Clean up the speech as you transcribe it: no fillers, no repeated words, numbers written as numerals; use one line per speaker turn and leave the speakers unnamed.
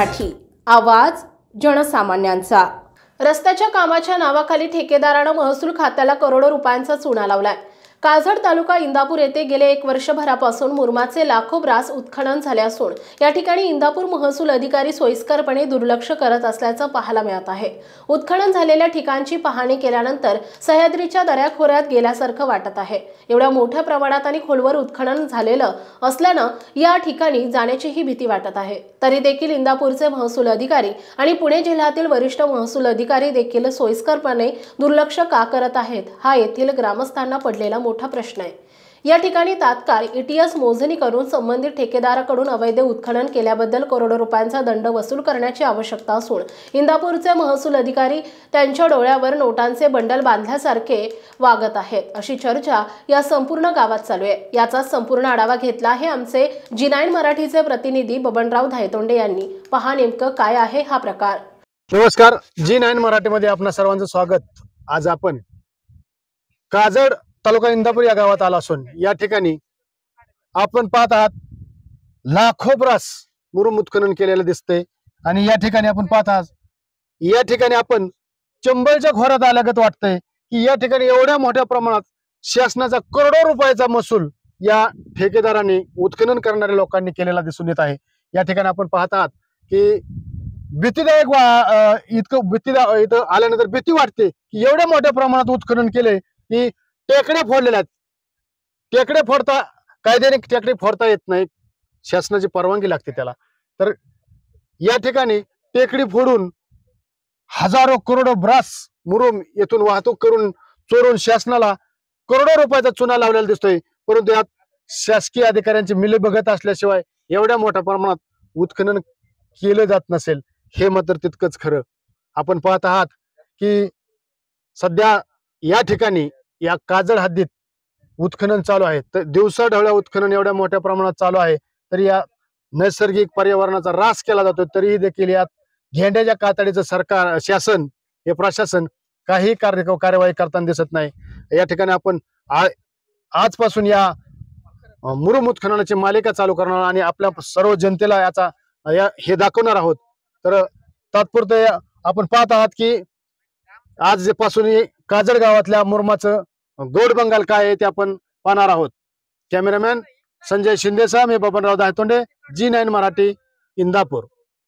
मराठी, आवाज जनसामान्यांचा। रस्त्याच्या कामाच्या नावाखाली ठेकेदाराने महसूल खात्याला करोडो रुपयांचा चुना लावलाय। काजळ तालुका इंदापूर येथे गेले 1 वर्षभरापासून मुरमाचे लाखो ब्रास उत्खनन झाले असून या ठिकाणी इंदापूर महसूल अधिकारी सोयीस्करपणे दुर्लक्ष करत असल्याचं पाहायला मिळत आहे। उत्खनन झालेल्या ठिकाणची पाहणी केल्यानंतर सह्याद्रीच्या दऱ्याखोऱ्यात गेल्यासारखं वाटत आहे। एवढ्या मोठ्या प्रमाणात आणि खोलवर उत्खनन झालेलं असल्यानं या ठिकाणी जाण्याचीही भीती वाटत आहे। तरी देखील इंदापूरचे महसूल अधिकारी आणि पुणे जिल्ह्यातील वरिष्ठ महसूल अधिकारी देखील सोयीस्करपणे दुर्लक्ष का करत आहेत, हा येथील ग्रामस्थांना पडलेला मोठा प्रश्न आहे। या ठिकाणी तात्काळ ETS मोजणी करून संबंधित ठेकेदाराकडून अवैध उत्खनन केल्याबद्दल करोडो रुपयांचा दंड वसूल करण्याची आवश्यकता असून इंदापूरचे महसूल अधिकारी त्यांच्या डोळ्यावर नोटांचे बंडल बांधल्यासारखे वागत आहेत, अशी चर्चा या संपूर्ण गावात चालू आहे। याचा संपूर्ण आढावा घेतला आहे आमचे G9 मराठीचे प्रतिनिधी बबनराव धायतोंडे यांनी। पहा नेमकं काय आहे हा प्रकार।
नमस्कार, G9 मराठीमध्ये आपणा सर्वांचं स्वागत। आज आपण काजळ तालुका इंदापूर या गावात आला असून या ठिकाणी आपण पाहत आहात लाखो ब्रास मुरुम उत्खनन केलेलं दिसतंय आणि या ठिकाणी आपण पाहत आहात या ठिकाणी आपण चंबलच्या खोऱ्यात आल्यागत वाटतंय की या ठिकाणी एवढ्या मोठ्या प्रमाणात शासनाचा करोडो रुपयाचा महसूल या ठेकेदारांनी उत्खनन करणाऱ्या लोकांनी केलेला दिसून येत आहे। या ठिकाणी आपण पाहत आहात की भीतीदायक इथं आल्यानंतर भीती वाटते की एवढ्या मोठ्या प्रमाणात उत्खनन केले की टेकड्या फोडलेल्या आहेत। टेकडे फोडता कायद्याने टेकडे फोडता येत नाही, शासनाची परवानगी लागते त्याला। तर या ठिकाणी टेकडी फोडून हजारो करोडो ब्रास मुरुम येथून वाहतूक करून चोरून शासनाला करोडो रुपयाचा चुना लावलेला दिसतोय। परंतु यात शासकीय अधिकाऱ्यांची मिलीभगत असल्याशिवाय एवढ्या मोठ्या प्रमाणात उत्खनन केलं जात नसेल, हे मात्र तितकंच खरं। आपण पाहत आहात की सध्या या ठिकाणी या काजळ हद्दीत उत्खनन चालू आहे। तर दिवसाढवळ्या उत्खनन एवढ्या मोठ्या प्रमाणात चालू आहे, तरी या नैसर्गिक पर्यावरणाचा ह्रास केला जातो। तरीही देखील यात घेंड्याच्या कातडीचं सरकार, शासन, हे प्रशासन काही कार्यवाही करताना दिसत नाही। या ठिकाणी आपण आजपासून या मुरुम उत्खननाची मालिका चालू करणार आणि आपल्या सर्व जनतेला याचा हे दाखवणार आहोत। तर तात्पुरते आपण पाहत आहात की आजपासून काजळ गावातल्या मुरुमाचं गोड बंगाल काय आहे ते आपण पाहणार आहोत। कॅमेरामॅन संजय शिंदेसह मी बबनराव धायतोंडे, G9 मराठी, इंदापूर।